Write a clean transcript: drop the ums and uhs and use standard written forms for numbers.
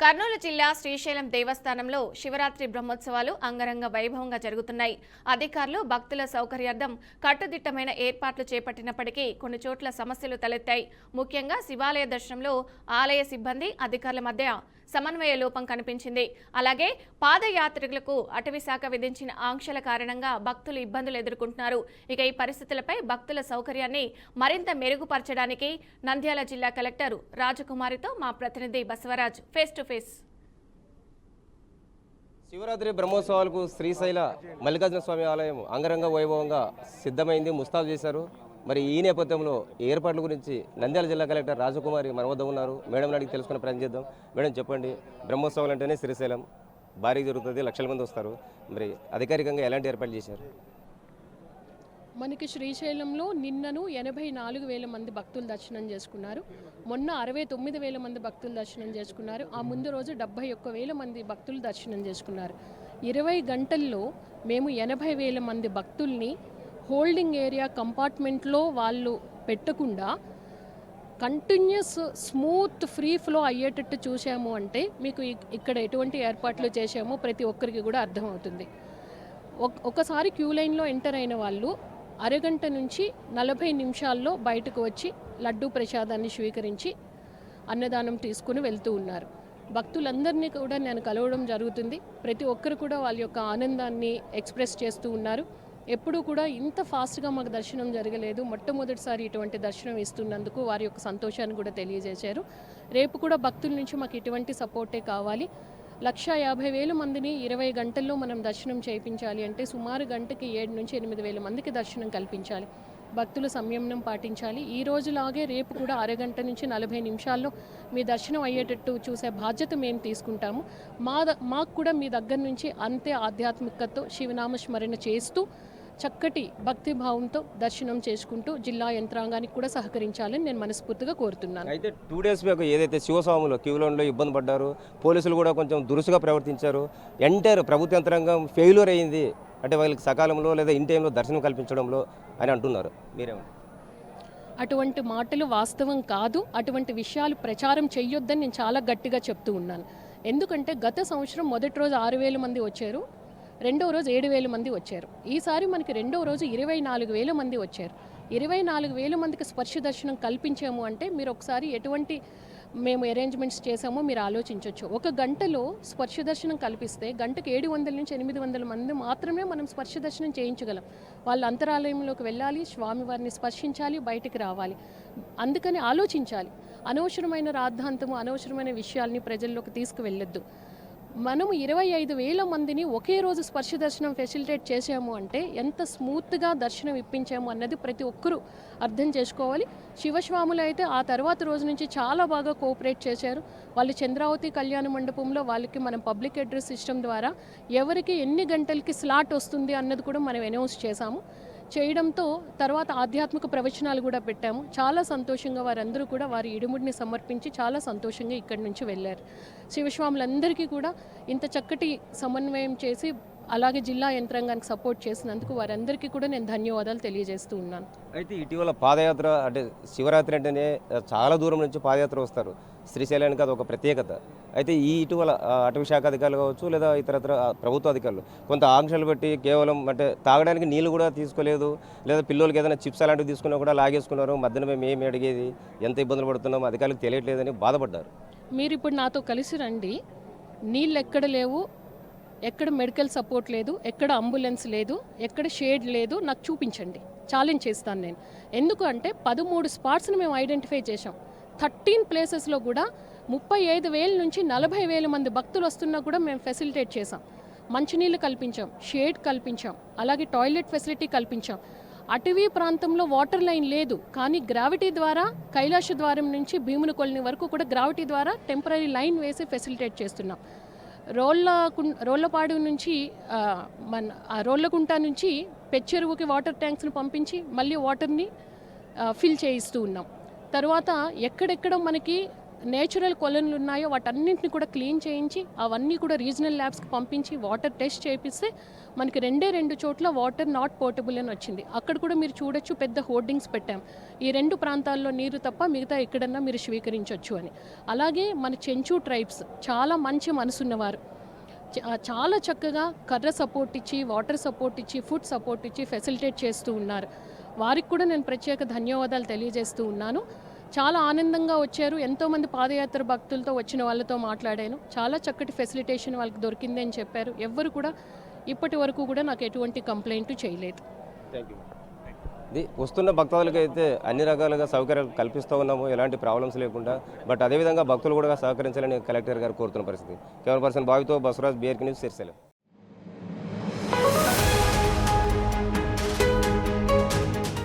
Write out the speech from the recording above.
కర్నూలు జిల్లా శ్రీశైలం దేవస్థానంలో శివరాత్రి బ్రహ్మోత్సవాలు అంగరంగ వైభవంగా జరుగుతున్నాయి. అధికారులు భక్తుల సౌకర్యార్థం కట్టుదిట్టమైన ఏర్పాట్లు చేపట్టినప్పటికీ కొన్ని చోట్ల సమస్యలు తలెత్తాయి. ముఖ్యంగా శివాలయ దర్శనంలో ఆలయ సిబ్బంది అధికారుల మధ్య సమన్వయ లోపం కనిపించింది. అలాగే పాదయాత్రికులకు అటవీ శాఖ విధించిన ఆంక్షల కారణంగా భక్తులు ఇబ్బందులు ఎదుర్కొంటున్నారు. ఇక ఈ పరిస్థితులపై భక్తుల సౌకర్యాన్ని మరింత మెరుగుపరచడానికి నంద్యాల జిల్లా కలెక్టర్ రాజకుమారితో మా ప్రతినిధి Basavaraj face to face. Shivaratri బ్రహ్మోత్సవాలకు శ్రీశైల మల్లికార్జున స్వామి ఆలయం అంగరంగ వైభవంగా సిద్ధమైంది, ముస్తాబు చేశారు. మరి ఈ నేపథ్యంలో ఏర్పాట్ల గురించి నంద్యాల జిల్లా కలెక్టర్ రాజకుమారి మన వద్ద ఉన్నారు. మేడం అడిగి తెలుసుకునే ప్రయత్నం చేద్దాం. మేడం చెప్పండి, బ్రహ్మోత్సవాలు అంటేనే శ్రీశైలం భారీగా జరుగుతుంది, లక్షల మంది వస్తారు. మరి అధికారికంగా ఎలాంటి ఏర్పాట్లు చేశారు? మనకి శ్రీశైలంలో నిన్నను 84,000 మంది భక్తులు దర్శనం చేసుకున్నారు. మొన్న 69,000 మంది భక్తులు దర్శనం చేసుకున్నారు. ఆ ముందు రోజు 71,000 మంది భక్తులు దర్శనం చేసుకున్నారు. 20 గంటల్లో మేము 80,000 మంది భక్తుల్ని హోల్డింగ్ ఏరియా కంపార్ట్మెంట్లో వాళ్ళు పెట్టకుండా కంటిన్యూస్ స్మూత్ ఫ్రీ ఫ్లో అయ్యేటట్టు చూసాము అంటే మీకు ఇక్కడ ఎటువంటి ఏర్పాట్లు చేసామో ప్రతి ఒక్కరికి కూడా అర్థమవుతుంది. ఒకసారి క్యూ లైన్లో ఎంటర్ అయిన వాళ్ళు అరగంట నుంచి 40 నిమిషాల్లో బయటకు వచ్చి లడ్డూ ప్రసాదాన్ని స్వీకరించి అన్నదానం తీసుకుని వెళ్తూ ఉన్నారు. భక్తులందరినీ కూడా నేను కలవడం జరుగుతుంది. ప్రతి ఒక్కరు కూడా వాళ్ళ యొక్క ఆనందాన్ని ఎక్స్ప్రెస్ చేస్తూ ఉన్నారు. ఎప్పుడూ కూడా ఇంత ఫాస్ట్గా మాకు దర్శనం జరగలేదు, మొట్టమొదటిసారి ఇటువంటి దర్శనం ఇస్తున్నందుకు వారి యొక్క సంతోషాన్ని కూడా తెలియజేశారు. రేపు కూడా భక్తుల నుంచి మాకు ఇటువంటి సపోర్టే కావాలి. 150,000 మందిని 20 గంటల్లో మనం దర్శనం చేయించాలి అంటే సుమారు గంటకి 7 నుంచి 8,000 మందికి దర్శనం కల్పించాలి. భక్తులు సంయమనం పాటించాలి. ఈ రోజులాగే రేపు కూడా అరగంట నుంచి 40 నిమిషాల్లో మీ దర్శనం అయ్యేటట్టు చూసే బాధ్యత మేము తీసుకుంటాము. మాకు కూడా మీ దగ్గర నుంచి అంతే ఆధ్యాత్మికతతో శివనామస్మరణ చేస్తూ చక్కటి భక్తిభావంతో దర్శనం చేసుకుంటూ జిల్లా యంత్రాంగానికి కూడా సహకరించాలని నేను మనస్ఫూర్తిగా కోరుతున్నాను. అయితే 2 డేస్ బ్యాక్ ఏదైతే శివస్వాములు క్యూలైన్లో ఇబ్బంది పడ్డారు, పోలీసులు కూడా కొంచెం దురుసుగా ప్రవర్తించారు, ఎంటైర్ ప్రభుత్వ యంత్రాంగం ఫెయిల్యూర్ అయింది అంటే వాళ్ళకి సకాలంలో లేదా ఇన్ టైంలో దర్శనం కల్పించడంలో అని అంటున్నారు. మీరేమంటారు? అటువంటి మాటలు వాస్తవం కాదు. అటువంటి విషయాలు ప్రచారం చేయొద్దని నేను చాలా గట్టిగా చెప్తూ ఉన్నాను. ఎందుకంటే గత సంవత్సరం మొదటి రోజు 6,000 మంది వచ్చారు, రెండవ రోజు 7,000 మంది వచ్చారు. ఈసారి మనకి రెండవ రోజు 24,000 మంది వచ్చారు. 24,000 మందికి స్పర్శ దర్శనం కల్పించాము అంటే మీరు ఒకసారి ఎటువంటి మేము అరేంజ్మెంట్స్ చేసామో మీరు ఆలోచించవచ్చు. ఒక గంటలో స్పర్శ దర్శనం కల్పిస్తే గంటకు 700 నుంచి 800 మంది మాత్రమే మనం స్పర్శ దర్శనం చేయించగలం. వాళ్ళ అంతరాలయంలోకి వెళ్ళాలి, స్వామివారిని స్పర్శించాలి, బయటికి రావాలి. అందుకని ఆలోచించాలి. అనవసరమైన రాద్ధాంతము, అనవసరమైన విషయాల్ని ప్రజల్లోకి తీసుకువెళ్ళొద్దు. మనము 25,000 మందిని ఒకే రోజు స్పర్శ దర్శనం ఫెసిలిటేట్ చేసాము అంటే ఎంత స్మూత్గా దర్శనం ఇప్పించాము అన్నది ప్రతి ఒక్కరూ అర్థం చేసుకోవాలి. శివస్వాములు అయితే ఆ తర్వాత రోజు నుంచి చాలా బాగా కోఆపరేట్ చేశారు. వాళ్ళు చంద్రావతి కళ్యాణ మండపంలో వాళ్ళకి మనం పబ్లిక్ అడ్రస్ సిస్టమ్ ద్వారా ఎవరికి ఎన్ని గంటలకి స్లాట్ వస్తుంది అన్నది కూడా మనం అనౌన్స్ చేశాము. చేయడంతో తర్వాత ఆధ్యాత్మిక ప్రవచనాలు కూడా పెట్టాము. చాలా సంతోషంగా వారందరూ కూడా వారి ఇడుముడిని సమర్పించి చాలా సంతోషంగా ఇక్కడి నుంచి వెళ్ళారు. శివస్వాములందరికీ కూడా ఇంత చక్కటి సమన్వయం చేసి అలాగే జిల్లా యంత్రాంగానికి సపోర్ట్ చేసినందుకు వారందరికీ కూడా నేను ధన్యవాదాలు తెలియజేస్తూ ఉన్నాను. అయితే ఇటీవల పాదయాత్ర అంటే శివరాత్రి అంటేనే చాలా దూరం నుంచి పాదయాత్ర వస్తారు. శ్రీశైలానికి అది ఒక ప్రత్యేకత. అయితే ఈ ఇటీవల అటవీ శాఖ అధికారులు కావచ్చు లేదా ఇతరత్ర ప్రభుత్వ అధికారులు కొంత ఆంక్షలు పెట్టి కేవలం అంటే తాగడానికి నీళ్ళు కూడా తీసుకోలేదు, లేదా పిల్లలకి ఏదైనా చిప్స్ అలాంటివి తీసుకున్నా కూడా లాగేసుకున్నారు. మధ్యన మేము ఏమి అడిగేది, ఎంత ఇబ్బందులు పడుతున్నాం అధికారులకు తెలియట్లేదని బాధపడ్డారు. మీరు ఇప్పుడు నాతో కలిసి రండి. నీళ్ళు ఎక్కడ లేవు, ఎక్కడ మెడికల్ సపోర్ట్ లేదు, ఎక్కడ అంబులెన్స్ లేదు, ఎక్కడ షేడ్ లేదు, నాకు చూపించండి. ఛాలెంజ్ చేస్తాను నేను. ఎందుకు అంటే 13 స్పాట్స్ని మేము ఐడెంటిఫై చేశాం. 13 ప్లేసెస్లో కూడా 35,000 నుంచి 40,000 మంది భక్తులు వస్తున్నా కూడా మేము ఫెసిలిటేట్ చేసాం. మంచినీళ్ళు కల్పించాం, షేడ్ కల్పించాం, అలాగే టాయిలెట్ ఫెసిలిటీ కల్పించాం. అటవీ ప్రాంతంలో వాటర్ లైన్ లేదు, కానీ గ్రావిటీ ద్వారా కైలాస ద్వారం నుంచి భీముని కొలని వరకు కూడా గ్రావిటీ ద్వారా టెంపరీ లైన్ వేసి ఫెసిలిటేట్ చేస్తున్నాం. రోళ్లపాడు నుంచి రోళ్లకుంట నుంచి పెచ్చెరువుకి వాటర్ ట్యాంక్స్ని పంపించి మళ్ళీ వాటర్ని ఫిల్ చేయిస్తూ ఉన్నాం. తర్వాత ఎక్కడెక్కడ మనకి నేచురల్ కొలనులు ఉన్నాయో వాటన్నింటిని కూడా క్లీన్ చేయించి అవన్నీ కూడా రీజనల్ ల్యాబ్స్కి పంపించి వాటర్ టెస్ట్ చేపిస్తే మనకి 2 చోట్ల వాటర్ నాట్ పోర్టబుల్ అని వచ్చింది. అక్కడ కూడా మీరు చూడొచ్చు, పెద్ద హోర్డింగ్స్ పెట్టాం, ఈ 2 ప్రాంతాల్లో నీరు తప్ప మిగతా ఎక్కడన్నా మీరు స్వీకరించవచ్చు అని. అలాగే మన చెంచు ట్రైబ్స్ చాలా మంచి మనసున్నవారు, చాలా చక్కగా కర్ర సపోర్ట్ ఇచ్చి, వాటర్ సపోర్ట్ ఇచ్చి, ఫుడ్ సపోర్ట్ ఇచ్చి ఫెసిలిటేట్ చేస్తూ ఉన్నారు. వారికి కూడా నేను ప్రత్యేక ధన్యవాదాలు తెలియజేస్తూ ఉన్నాను. చాలా ఆనందంగా వచ్చారు. ఎంతోమంది పాదయాత్ర భక్తులతో వచ్చిన వాళ్ళతో మాట్లాడాను. చాలా చక్కటి ఫెసిలిటేషన్ వాళ్ళకి దొరికింది అని చెప్పారు. ఎవ్వరు కూడా ఇప్పటి వరకు కూడా నాకు ఎటువంటి కంప్లైంట్ చేయలేదు. Thank you. ఇది వస్తున్న భక్తులకి అయితే అన్ని రకాలుగా సౌకర్యాలు కల్పిస్తూ ఉన్నాము, ఎలాంటి ప్రాబ్లమ్స్ లేకుండా. బట్ అదేవిధంగా భక్తులు కూడా సహకరించాలని కలెక్టర్ గారు కోరుతున్న పరిస్థితి. కెమెరా పర్సన్ బావితో బసవరాజ్, BRK న్యూస్, సిరిసిల్ల.